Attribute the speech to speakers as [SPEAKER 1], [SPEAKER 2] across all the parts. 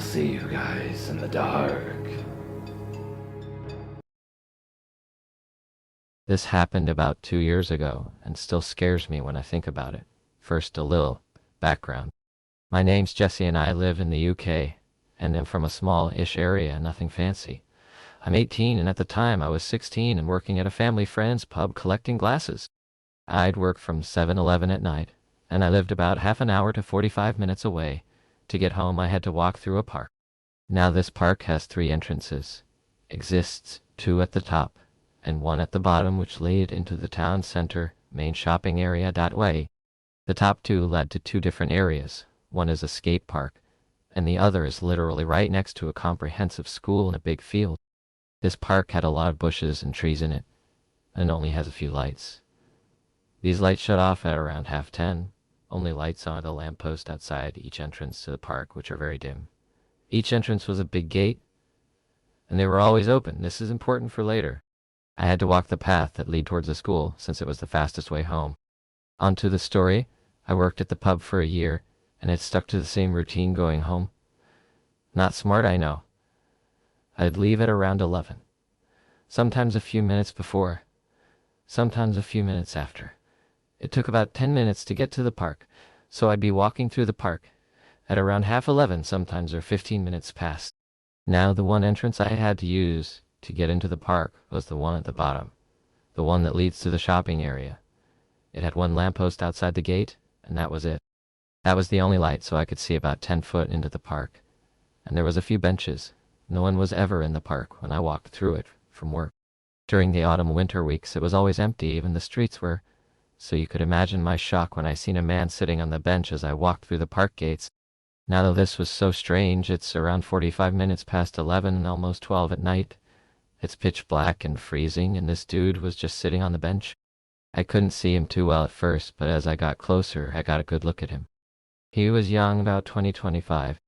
[SPEAKER 1] see you guys in the dark.
[SPEAKER 2] This happened about 2 years ago and still scares me when I think about it. First, a little background. My name's Jesse and I live in the UK and am from a small-ish area, nothing fancy. I'm 18 and at the time I was 16 and working at a family friend's pub collecting glasses. I'd work from 7-Eleven at night and I lived about half an hour to 45 minutes away. To get home I had to walk through a park. Now this park has 3 entrances. Exists 2 at the top and 1 at the bottom which lead into the town center main shopping area that way. The top 2 led to 2 different areas. One is a skate park and the other is literally right next to a comprehensive school in a big field. This park had a lot of bushes and trees in it and only has a few lights. These lights shut off at around 10:30. Only lights on the lamppost outside each entrance to the park, which are very dim. Each entrance was a big gate, and they were always open. This is important for later. I had to walk the path that led towards the school, since it was the fastest way home. On to the story. I worked at the pub for a year, and had stuck to the same routine going home. Not smart, I know. I'd leave at around 11. Sometimes a few minutes before, sometimes a few minutes after. It took about 10 minutes to get to the park, so I'd be walking through the park at around 11:30 sometimes, or 15 minutes past. Now the one entrance I had to use to get into the park was the one at the bottom, the one that leads to the shopping area. It had 1 lamppost outside the gate, and that was it. That was the only light, so I could see about 10 foot into the park. And there was a few benches. No one was ever in the park when I walked through it from work. During the autumn-winter weeks it was always empty, even the streets were. So you could imagine my shock when I seen a man sitting on the bench as I walked through the park gates. Now this was so strange. It's around 45 minutes past 11 and almost 12 at night. It's pitch black and freezing, and this dude was just sitting on the bench. I couldn't see him too well at first, but as I got closer, I got a good look at him. He was young, about 20-25.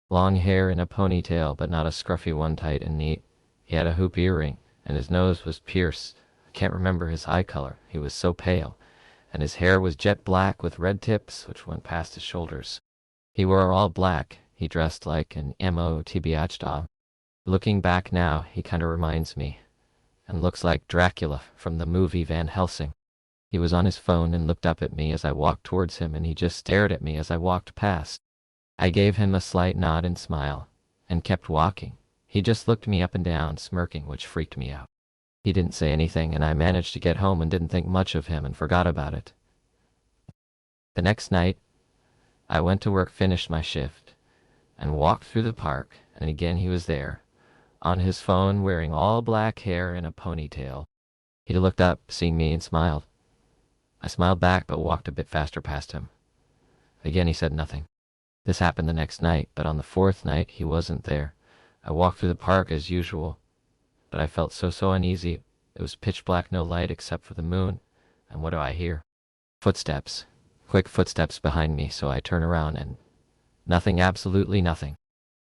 [SPEAKER 2] Long hair in a ponytail, but not a scruffy one, tight and neat. He had a hoop earring, and his nose was pierced. I can't remember his eye color. He was so pale. And his hair was jet black with red tips which went past his shoulders. He wore all black. He dressed like an MOTBH. Looking back now, he kinda reminds me, and looks like Dracula from the movie Van Helsing. He was on his phone and looked up at me as I walked towards him, and he just stared at me as I walked past. I gave him a slight nod and smile, and kept walking. He just looked me up and down, smirking, which freaked me out. He didn't say anything, and I managed to get home and didn't think much of him and forgot about it. The next night, I went to work, finished my shift, and walked through the park, and again he was there, on his phone, wearing all black hair in a ponytail. He looked up, seeing me, and smiled. I smiled back, but walked a bit faster past him. Again he said nothing. This happened the next night, but on the 4th night he wasn't there. I walked through the park as usual, but I felt so uneasy. It was pitch black, no light except for the moon, and what do I hear? Footsteps. Quick footsteps behind me, so I turn around and nothing, absolutely nothing.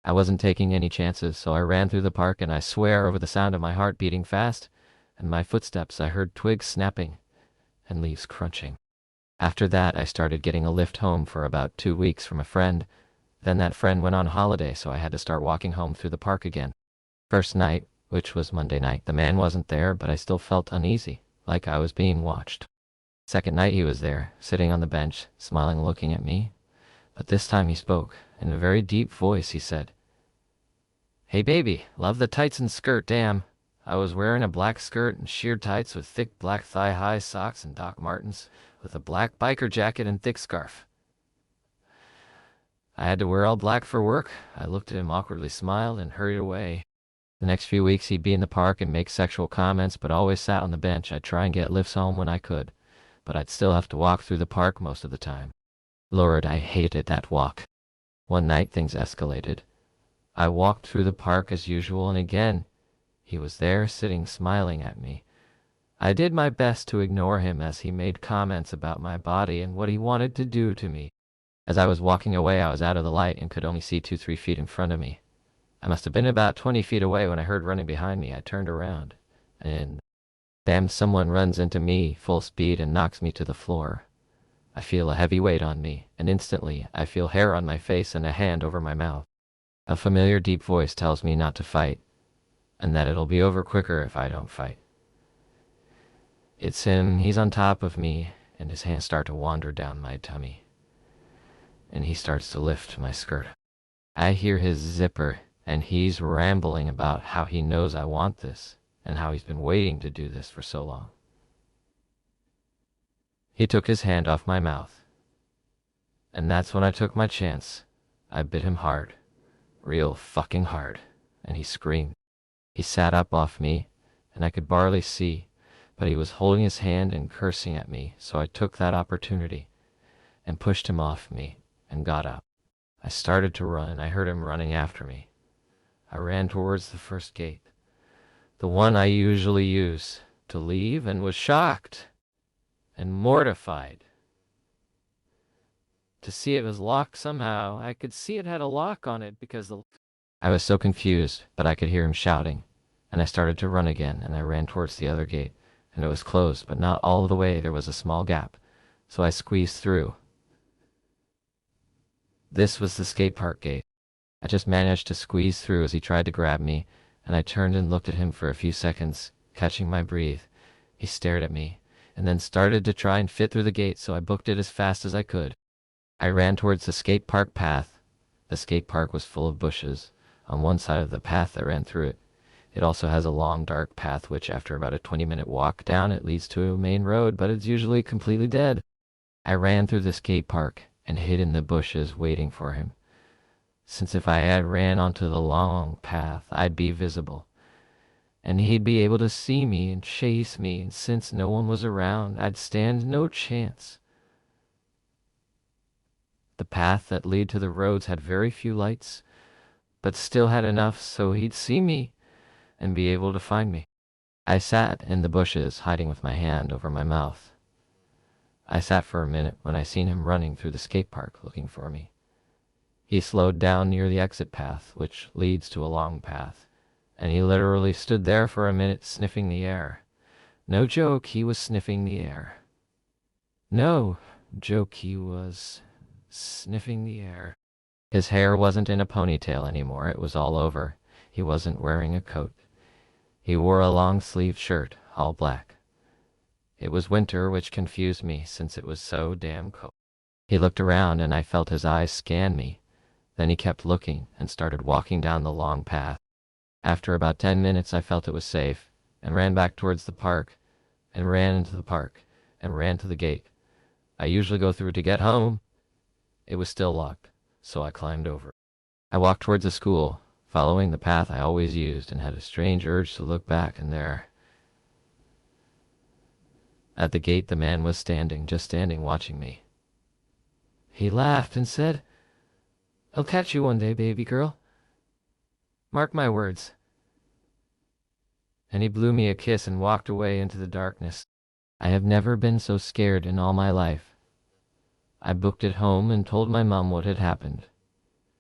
[SPEAKER 2] I wasn't taking any chances, so I ran through the park, and I swear over the sound of my heart beating fast and my footsteps I heard twigs snapping and leaves crunching. After that I started getting a lift home for about 2 weeks from a friend. Then that friend went on holiday, so I had to start walking home through the park again. First night, which was Monday night, the man wasn't there, but I still felt uneasy, like I was being watched. Second night he was there, sitting on the bench, smiling, looking at me. But this time he spoke. In a very deep voice he said, "Hey baby, love the tights and skirt, damn." I was wearing a black skirt and sheer tights with thick black thigh-high socks and Doc Martens, with a black biker jacket and thick scarf. I had to wear all black for work. I looked at him, awkwardly smiled, and hurried away. The next few weeks he'd be in the park and make sexual comments, but always sat on the bench. I'd try and get lifts home when I could, but I'd still have to walk through the park most of the time. Lord, I hated that walk. One night things escalated. I walked through the park as usual, and again he was there, sitting, smiling at me. I did my best to ignore him as he made comments about my body and what he wanted to do to me. As I was walking away, I was out of the light and could only see 2-3 feet in front of me. I must have been about 20 feet away when I heard running behind me. I turned around, and bam, someone runs into me full speed and knocks me to the floor. I feel a heavy weight on me, and instantly I feel hair on my face and a hand over my mouth. A familiar deep voice tells me not to fight, and that it'll be over quicker if I don't fight. It's him. He's on top of me, and his hands start to wander down my tummy. And he starts to lift my skirt. I hear his zipper, and he's rambling about how he knows I want this, and how he's been waiting to do this for so long. He took his hand off my mouth, and that's when I took my chance. I bit him hard, real fucking hard, and he screamed. He sat up off me, and I could barely see, but he was holding his hand and cursing at me, so I took that opportunity and pushed him off me and got up. I started to run. I heard him running after me. I ran towards the first gate, the one I usually use to leave, and was shocked and mortified to see it was locked somehow. I could see it had a lock on it because I was so confused, but I could hear him shouting, and I started to run again, and I ran towards the other gate, and it was closed, but not all the way. There was a small gap, so I squeezed through. This was the skate park gate. I just managed to squeeze through as he tried to grab me, and I turned and looked at him for a few seconds, catching my breath. He stared at me, and then started to try and fit through the gate, so I booked it as fast as I could. I ran towards the skate park path. The skate park was full of bushes on one side of the path that ran through it. It also has a long, dark path, which after about a 20-minute walk down, it leads to a main road, but it's usually completely dead. I ran through the skate park and hid in the bushes waiting for him, since if I had ran onto the long path, I'd be visible, and he'd be able to see me and chase me, and since no one was around, I'd stand no chance. The path that led to the roads had very few lights, but still had enough so he'd see me and be able to find me. I sat in the bushes, hiding with my hand over my mouth. I sat for a minute when I seen him running through the skate park looking for me. He slowed down near the exit path, which leads to a long path, and he literally stood there for a minute sniffing the air. No joke, he was sniffing the air. No joke, he was sniffing the air. His hair wasn't in a ponytail anymore, it was all over. He wasn't wearing a coat. He wore a long-sleeved shirt, all black. It was winter, which confused me since it was so damn cold. He looked around and I felt his eyes scan me. Then he kept looking and started walking down the long path. After about 10 minutes I felt it was safe and ran back towards the park and ran into the park and ran to the gate I usually go through to get home. It was still locked, so I climbed over. I walked towards the school, following the path I always used, and had a strange urge to look back, and there, at the gate, the man was standing, just standing, watching me. He laughed and said, "I'll catch you one day, baby girl. Mark my words." And he blew me a kiss and walked away into the darkness. I have never been so scared in all my life. I booked it home and told my mom what had happened.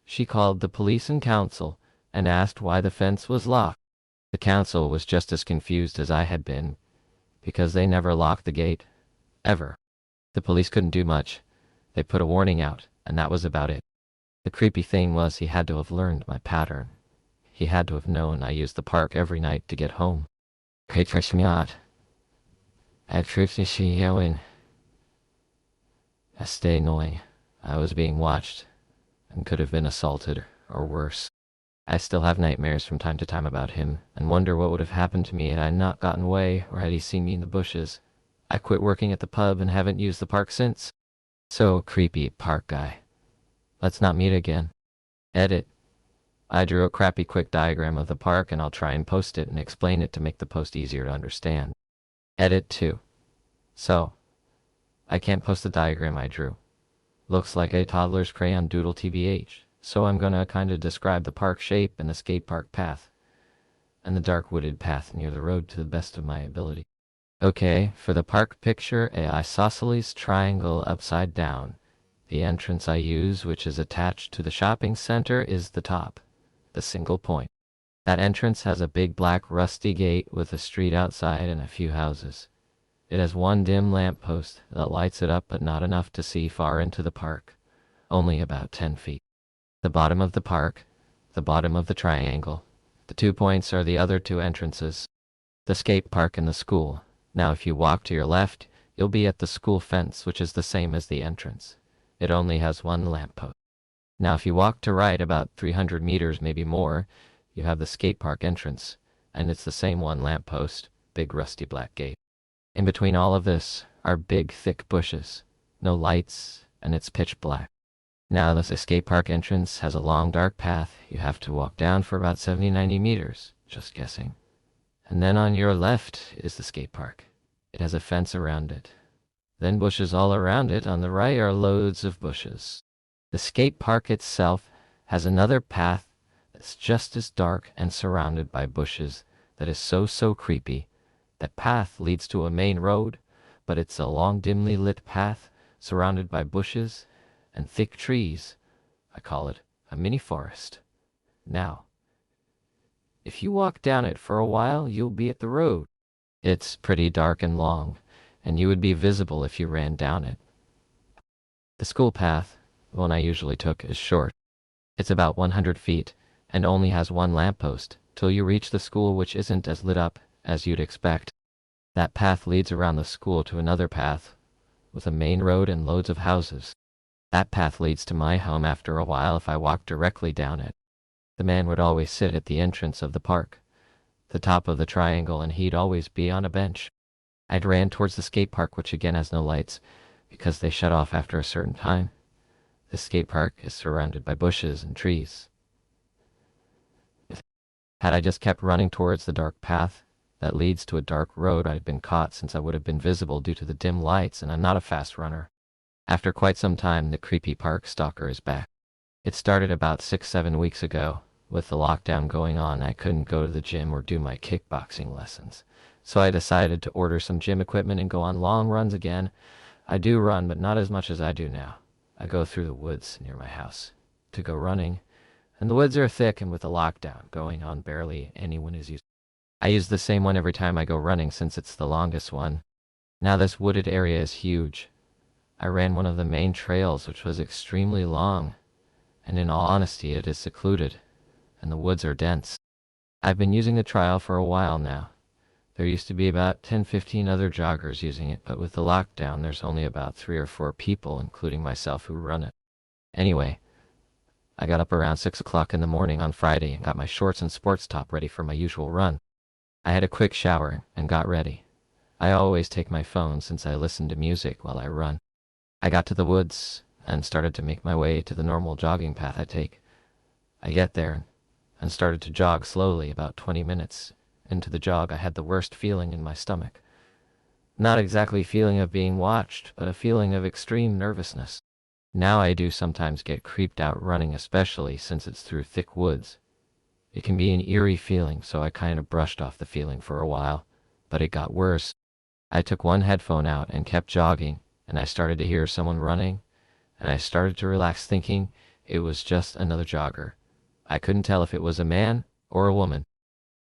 [SPEAKER 2] She called the police and council and asked why the fence was locked. The council was just as confused as I had been, because they never locked the gate, ever. The police couldn't do much. They put a warning out, and that was about it. The creepy thing was he had to have learned my pattern. He had to have known I used the park every night to get home. I stayed knowing I was being watched and could have been assaulted or worse. I still have nightmares from time to time about him and wonder what would have happened to me had I not gotten away or had he seen me in the bushes. I quit working at the pub and haven't used the park since. So creepy, park guy. Let's not meet again. Edit. I drew a crappy quick diagram of the park and I'll try and post it and explain it to make the post easier to understand. Edit 2. So, I can't post the diagram I drew. Looks like a toddler's crayon doodle tbh, so I'm gonna kinda describe the park shape and the skate park path, and the dark wooded path near the road to the best of my ability. Okay, for the park picture, a isosceles triangle upside down. The entrance I use, which is attached to the shopping center, is the top, the single point. That entrance has a big black rusty gate with a street outside and a few houses. It has one dim lamppost that lights it up, but not enough to see far into the park, only about 10 feet. The bottom of the park, the bottom of the triangle. The 2 points are the other 2 entrances. The skate park and the school. Now if you walk to your left, you'll be at the school fence, which is the same as the entrance. It only has 1 lamppost. Now if you walk to right about 300 meters, maybe more, you have the skate park entrance, and it's the same 1 lamppost, big rusty black gate. In between all of this are big thick bushes, no lights, and it's pitch black. Now the skate park entrance has a long dark path you have to walk down for about 70-90 meters, just guessing. And then on your left is the skate park. It has a fence around it. Then bushes all around it. On the right are loads of bushes. The skate park itself has another path that's just as dark and surrounded by bushes that is so creepy. That path leads to a main road, but it's a long dimly lit path surrounded by bushes and thick trees. I call it a mini forest. Now, if you walk down it for a while, you'll be at the road. It's pretty dark and long, and you would be visible if you ran down it. The school path, the one I usually took, is short. It's about 100 feet, and only has 1 lamppost, till you reach the school, which isn't as lit up as you'd expect. That path leads around the school to another path, with a main road and loads of houses. That path leads to my home after a while if I walk directly down it. The man would always sit at the entrance of the park, the top of the triangle, and he'd always be on a bench. I'd ran towards the skate park, which again has no lights, because they shut off after a certain time. The skate park is surrounded by bushes and trees. Had I just kept running towards the dark path that leads to a dark road, I'd been caught, since I would have been visible due to the dim lights, and I'm not a fast runner. After quite some time, the creepy park stalker is back. It started about 6-7 weeks ago. With the lockdown going on, I couldn't go to the gym or do my kickboxing lessons. So I decided to order some gym equipment and go on long runs again. I do run, but not as much as I do now. I go through the woods near my house to go running, and the woods are thick, and with the lockdown going on, barely anyone is using. I use the same one every time I go running, since it's the longest one. Now this wooded area is huge. I ran one of the main trails, which was extremely long, and in all honesty, it is secluded, and the woods are dense. I've been using the trail for a while now. There used to be about 10-15 other joggers using it, but with the lockdown, there's only about 3 or 4 people, including myself, who run it. Anyway, I got up around 6 o'clock in the morning on Friday and got my shorts and sports top ready for my usual run. I had a quick shower and got ready. I always take my phone, since I listen to music while I run. I got to the woods and started to make my way to the normal jogging path I take. I get there and started to jog slowly. About 20 minutes into the jog, I had the worst feeling in my stomach. Not exactly a feeling of being watched, but a feeling of extreme nervousness. Now I do sometimes get creeped out running, especially since it's through thick woods. It can be an eerie feeling, so I kind of brushed off the feeling for a while, but it got worse. I took one headphone out and kept jogging, and I started to hear someone running, and I started to relax, thinking it was just another jogger. I couldn't tell if it was a man or a woman.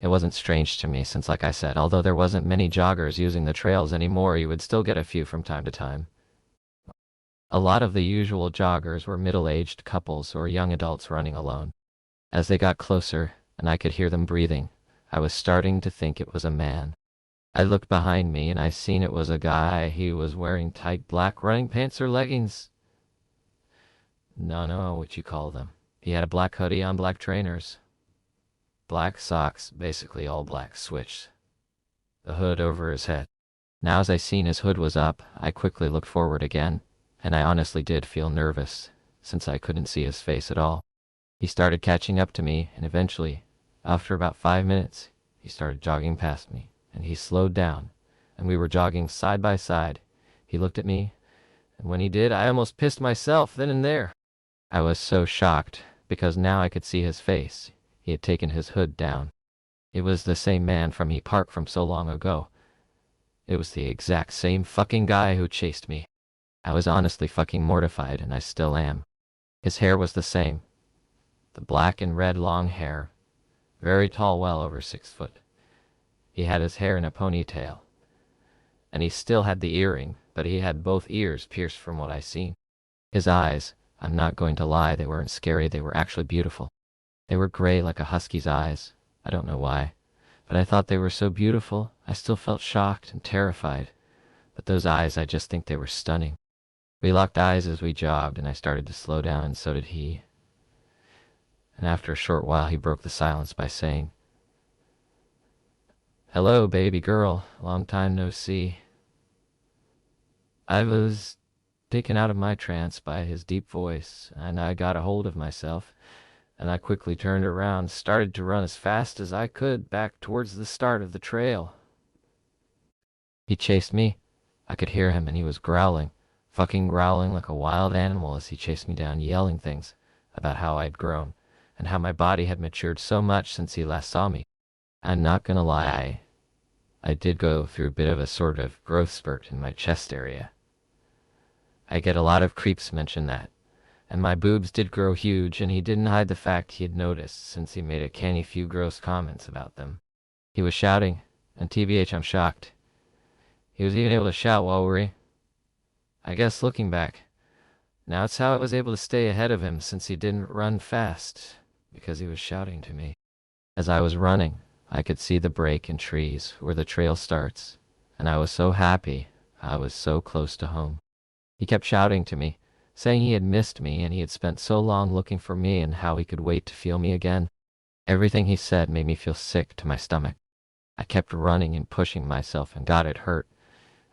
[SPEAKER 2] It wasn't strange to me, since, like I said, although there wasn't many joggers using the trails anymore, you would still get a few from time to time. A lot of the usual joggers were middle-aged couples or young adults running alone. As they got closer, and I could hear them breathing, I was starting to think it was a man. I looked behind me, and I seen it was a guy. He was wearing tight black running pants or leggings. No, what you call them. He had a black hoodie on, black trainers, black socks, basically all black, switched the hood over his head. Now as I seen his hood was up, I quickly looked forward again, and I honestly did feel nervous, since I couldn't see his face at all. He started catching up to me, and eventually, after about 5 minutes, he started jogging past me, and he slowed down, and we were jogging side by side. He looked at me, and when he did, I almost pissed myself then and there. I was so shocked, because now I could see his face. He had taken his hood down. It was the same man from the park from so long ago. It was the exact same fucking guy who chased me. I was honestly fucking mortified, and I still am. His hair was the same. The black and red long hair. Very tall, well over 6 foot. He had his hair in a ponytail. And he still had the earring, but he had both ears pierced from what I seen. His eyes, I'm not going to lie, they weren't scary, they were actually beautiful. They were gray like a husky's eyes. I don't know why, but I thought they were so beautiful. I still felt shocked and terrified. But those eyes, I just think they were stunning. We locked eyes as we jogged, and I started to slow down, and so did he. And after a short while, he broke the silence by saying, "Hello, baby girl. Long time no see." I was taken out of my trance by his deep voice, and I got a hold of myself, and I quickly turned around, started to run as fast as I could back towards the start of the trail. He chased me. I could hear him, and he was growling, fucking growling like a wild animal as he chased me down, yelling things about how I'd grown, and how my body had matured so much since he last saw me. I'm not gonna lie, I did go through a bit of a sort of growth spurt in my chest area. I get a lot of creeps mention that, and my boobs did grow huge, and he didn't hide the fact he had noticed since he made a canny few gross comments about them. He was shouting, and TBH, I'm shocked. He was even able to shout while I guess looking back, now it's how I was able to stay ahead of him since he didn't run fast, because he was shouting to me. As I was running, I could see the break in trees where the trail starts, and I was so happy I was so close to home. He kept shouting to me, saying he had missed me and he had spent so long looking for me and how he could wait to feel me again. Everything he said made me feel sick to my stomach. I kept running and pushing myself, and God, it hurt.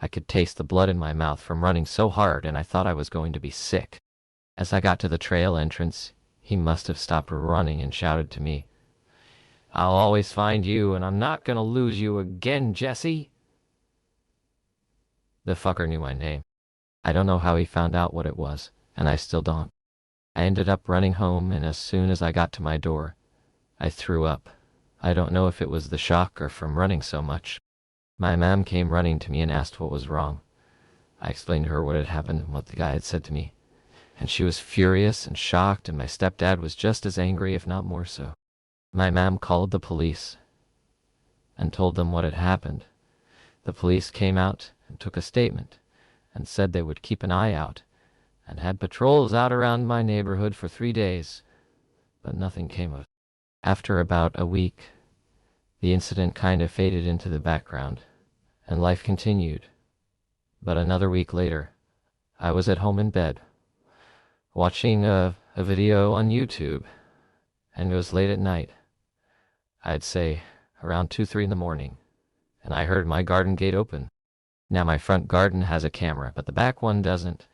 [SPEAKER 2] I could taste the blood in my mouth from running so hard, and I thought I was going to be sick. As I got to the trail entrance, he must have stopped running and shouted to me, "I'll always find you, and I'm not gonna lose you again, Jesse." The fucker knew my name. I don't know how he found out what it was, and I still don't. I ended up running home, and as soon as I got to my door, I threw up. I don't know if it was the shock or from running so much. My mom came running to me and asked what was wrong. I explained to her what had happened and what the guy had said to me, and she was furious and shocked, and my stepdad was just as angry, if not more so. My mom called the police and told them what had happened. The police came out and took a statement and said they would keep an eye out and had patrols out around my neighborhood for 3 days, but nothing came of it. After about a week, the incident kind of faded into the background, and life continued. But another week later, I was at home in bed, watching a video on YouTube, and it was late at night. I'd say around 2, 3 in the morning, and I heard my garden gate open. Now my front garden has a camera, but the back one doesn't.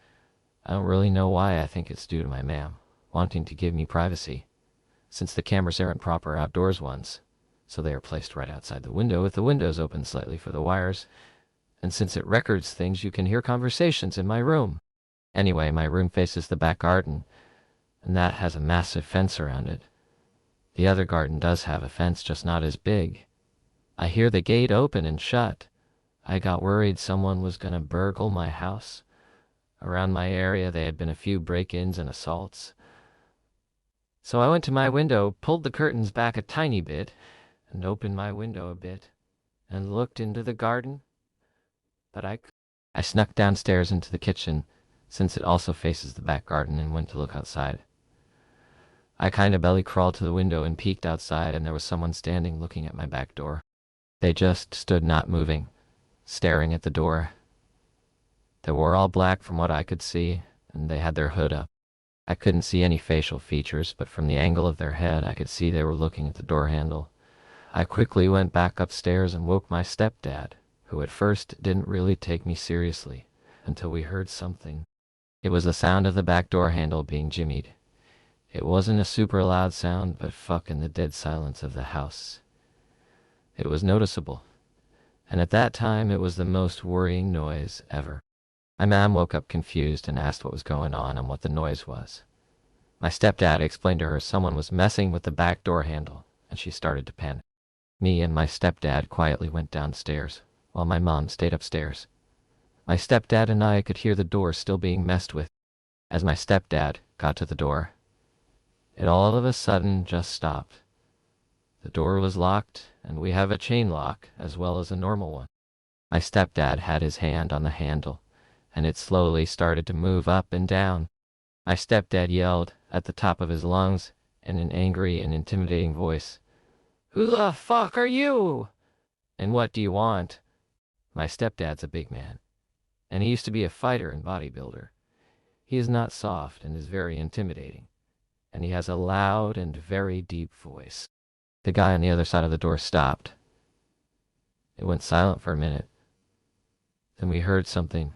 [SPEAKER 2] I don't really know why. I think it's due to my mom wanting to give me privacy, since the cameras aren't proper outdoors ones, so they are placed right outside the window with the windows open slightly for the wires, and since it records things, you can hear conversations in my room. Anyway, my room faces the back garden, and that has a massive fence around it. The other garden does have a fence, just not as big. I hear the gate open and shut. I got worried someone was gonna burgle my house. Around my area, there had been a few break-ins and assaults. So I went to my window, pulled the curtains back a tiny bit, and opened my window a bit, and looked into the garden. But I snuck downstairs into the kitchen, since it also faces the back garden, and went to look outside. I kind of belly crawled to the window and peeked outside, and there was someone standing looking at my back door. They just stood not moving, staring at the door. They were all black from what I could see, and they had their hood up. I couldn't see any facial features, but from the angle of their head I could see they were looking at the door handle. I quickly went back upstairs and woke my stepdad, who at first didn't really take me seriously, until we heard something. It was the sound of the back door handle being jimmied. It wasn't a super loud sound, but fucking the dead silence of the house. It was noticeable, and at that time it was the most worrying noise ever. My mom woke up confused and asked what was going on and what the noise was. My stepdad explained to her someone was messing with the back door handle, and she started to panic. Me and my stepdad quietly went downstairs, while my mom stayed upstairs. My stepdad and I could hear the door still being messed with. As my stepdad got to the door, it all of a sudden just stopped. The door was locked, and we have a chain lock as well as a normal one. My stepdad had his hand on the handle, and it slowly started to move up and down. My stepdad yelled at the top of his lungs, in an angry and intimidating voice. "Who the fuck are you? And what do you want?" My stepdad's a big man, and he used to be a fighter and bodybuilder. He is not soft and is very intimidating, and he has a loud and very deep voice. The guy on the other side of the door stopped. It went silent for a minute. Then we heard something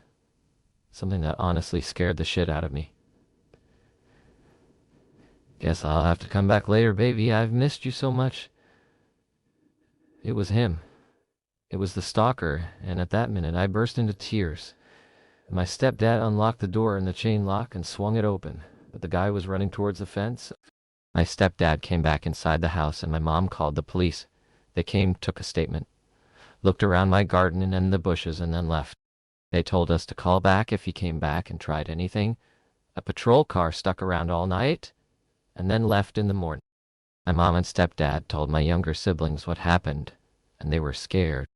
[SPEAKER 2] that honestly scared the shit out of me. "Guess I'll have to come back later, baby. I've missed you so much." It was him. It was the stalker, and at that minute I burst into tears. My stepdad unlocked the door in the chain lock and swung it open, but the guy was running towards the fence. My stepdad came back inside the house and my mom called the police. They came, took a statement, looked around my garden and in the bushes, and then left. They told us to call back if he came back and tried anything. A patrol car stuck around all night and then left in the morning. My mom and stepdad told my younger siblings what happened, and they were scared.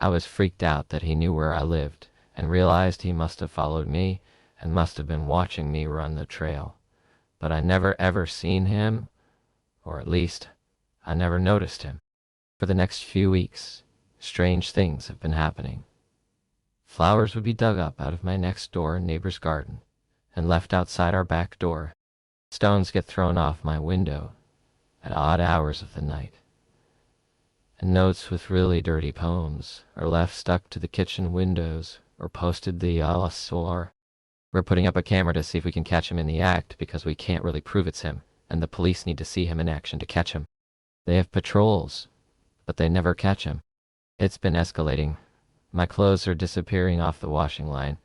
[SPEAKER 2] I was freaked out that he knew where I lived and realized he must have followed me and must have been watching me run the trail. But I never ever seen him, or at least I never noticed him. For the next few weeks, strange things have been happening. Flowers would be dug up out of my next door neighbor's garden and left outside our back door. Stones get thrown off my window at odd hours of the night. And notes with really dirty poems are left stuck to the kitchen windows or posted the Alassor. We're putting up a camera to see if we can catch him in the act because we can't really prove it's him, and the police need to see him in action to catch him. They have patrols, but they never catch him. It's been escalating. My clothes are disappearing off the washing line,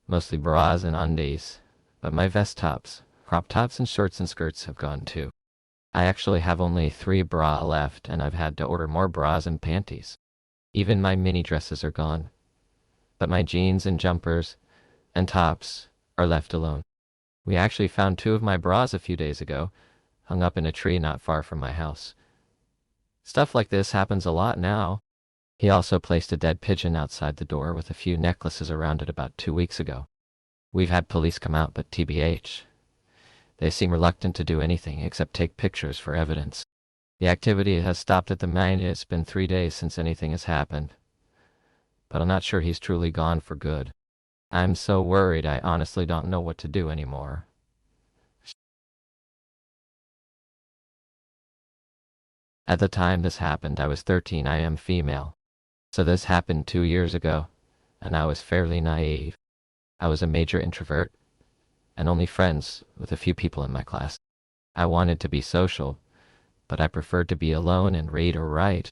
[SPEAKER 2] mostly bras and undies, but my vest tops, crop tops and shorts and skirts have gone too. I actually have only 3 bras left, and I've had to order more bras and panties. Even my mini dresses are gone, but my jeans and jumpers and tops are left alone. We actually found 2 of my bras a few days ago, hung up in a tree not far from my house. Stuff like this happens a lot now. He also placed a dead pigeon outside the door with a few necklaces around it about 2 weeks ago. We've had police come out, but TBH. They seem reluctant to do anything except take pictures for evidence. The activity has stopped at the mine. It's been 3 days since anything has happened, but I'm not sure he's truly gone for good. I'm so worried I honestly don't know what to do anymore. At the time this happened, I was 13. I am female. So this happened 2 years ago, and I was fairly naive. I was a major introvert, and only friends with a few people in my class. I wanted to be social, but I preferred to be alone and read or write.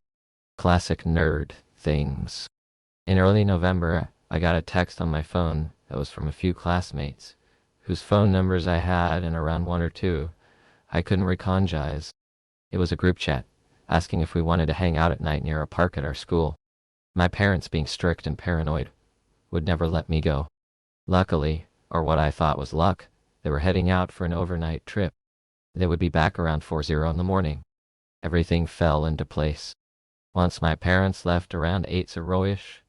[SPEAKER 2] Classic nerd things. In early November, I got a text on my phone that was from a few classmates, whose phone numbers I had, and around 1 or 2, I couldn't recognize. It was a group chat, asking if we wanted to hang out at night near a park at our school. My parents, being strict and paranoid, would never let me go. Luckily, or what I thought was luck, they were heading out for an overnight trip. They would be back around 4:00 in the morning. Everything fell into place. Once my parents left around 8:00-ish,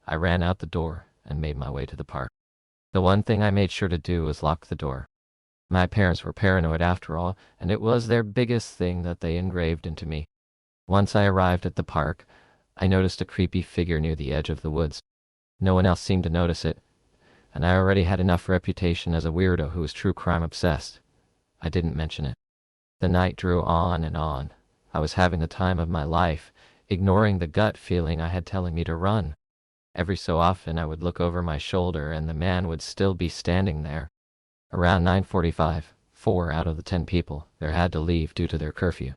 [SPEAKER 2] I ran out the door and made my way to the park. The one thing I made sure to do was lock the door. My parents were paranoid after all, and it was their biggest thing that they engraved into me. Once I arrived at the park, I noticed a creepy figure near the edge of the woods. No one else seemed to notice it, and I already had enough reputation as a weirdo who was true crime obsessed. I didn't mention it. The night drew on and on. I was having the time of my life, ignoring the gut feeling I had telling me to run. Every so often I would look over my shoulder and the man would still be standing there. Around 9:45, 4 out of the 10 people there had to leave due to their curfew.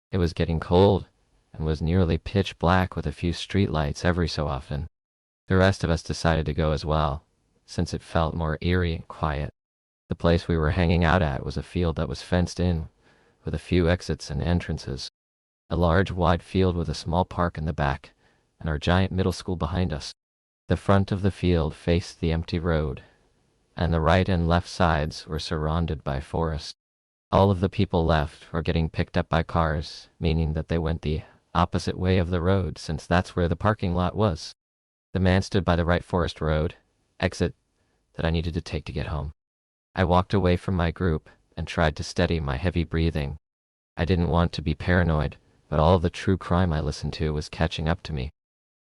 [SPEAKER 2] It was getting cold and was nearly pitch black with a few street lights every so often. The rest of us decided to go as well, since it felt more eerie and quiet. The place we were hanging out at was a field that was fenced in, with a few exits and entrances. A large wide field with a small park in the back, and our giant middle school behind us. The front of the field faced the empty road, and the right and left sides were surrounded by forest. All of the people left were getting picked up by cars, meaning that they went the opposite way of the road, since that's where the parking lot was. The man stood by the right forest road, exit, that I needed to take to get home. I walked away from my group and tried to steady my heavy breathing. I didn't want to be paranoid, but all the true crime I listened to was catching up to me.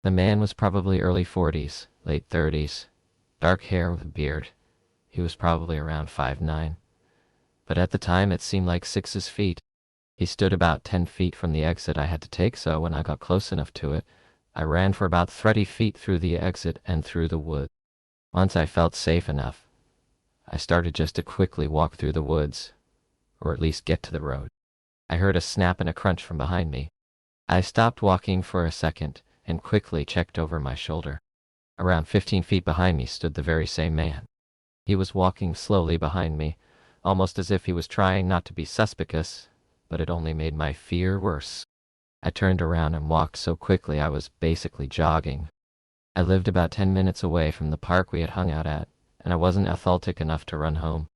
[SPEAKER 2] The man was probably early 40s, late 30s, dark hair with a beard. He was probably around 5'9", but at the time it seemed like 6 feet. He stood about 10 feet from the exit I had to take, so when I got close enough to it, I ran for about 30 feet through the exit and through the woods. Once I felt safe enough, I started just to quickly walk through the woods, or at least get to the road. I heard a snap and a crunch from behind me. I stopped walking for a second and quickly checked over my shoulder. Around 15 feet behind me stood the very same man. He was walking slowly behind me, almost as if he was trying not to be suspicious, but it only made my fear worse. I turned around and walked so quickly I was basically jogging. I lived about 10 minutes away from the park we had hung out at, and I wasn't athletic enough to run home.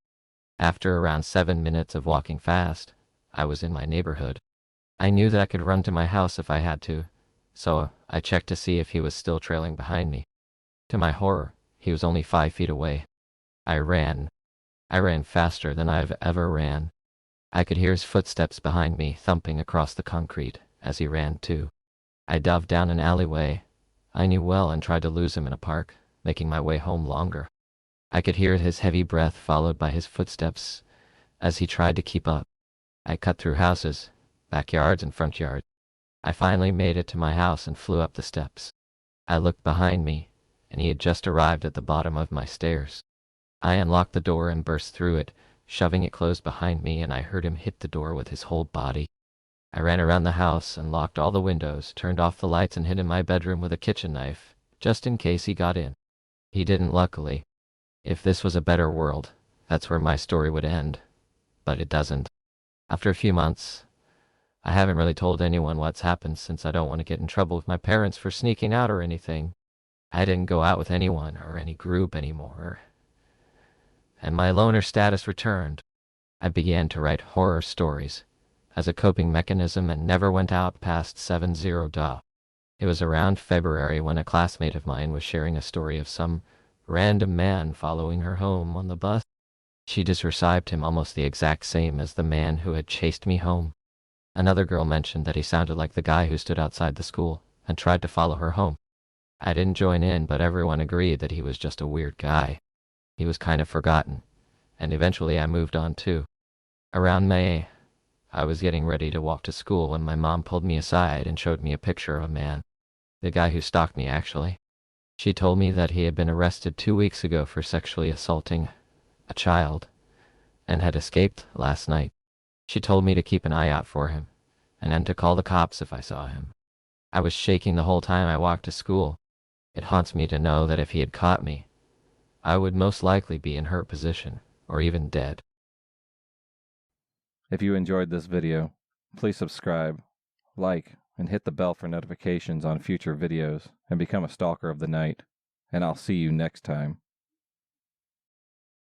[SPEAKER 2] After around 7 minutes of walking fast, I was in my neighborhood. I knew that I could run to my house if I had to, so I checked to see if he was still trailing behind me. To my horror, he was only 5 feet away. I ran. I ran faster than I've ever ran. I could hear his footsteps behind me thumping across the concrete as he ran too. I dove down an alleyway I knew well and tried to lose him in a park, making my way home longer. I could hear his heavy breath followed by his footsteps as he tried to keep up. I cut through houses, backyards and front yards. I finally made it to my house and flew up the steps. I looked behind me, and he had just arrived at the bottom of my stairs. I unlocked the door and burst through it, shoving it closed behind me, and I heard him hit the door with his whole body. I ran around the house, unlocked all the windows, turned off the lights, and hid in my bedroom with a kitchen knife, just in case he got in. He didn't, luckily. If this was a better world, that's where my story would end. But it doesn't. After a few months, I haven't really told anyone what's happened since I don't want to get in trouble with my parents for sneaking out or anything. I didn't go out with anyone or any group anymore, and my loner status returned. I began to write horror stories as a coping mechanism and never went out past 7-0. It was around February when a classmate of mine was sharing a story of some random man following her home on the bus. She described him almost the exact same as the man who had chased me home. Another girl mentioned that he sounded like the guy who stood outside the school and tried to follow her home. I didn't join in, but everyone agreed that he was just a weird guy. He was kind of forgotten, and eventually I moved on too. Around May, I was getting ready to walk to school when my mom pulled me aside and showed me a picture of a man. The guy who stalked me, actually. She told me that he had been arrested 2 weeks ago for sexually assaulting a child and had escaped last night. She told me to keep an eye out for him and then to call the cops if I saw him. I was shaking the whole time I walked to school. It haunts me to know that if he had caught me, I would most likely be in her position or even dead.
[SPEAKER 3] If you enjoyed this video, please subscribe, like, and hit the bell for notifications on future videos and become a stalker of the night. And I'll see you next time.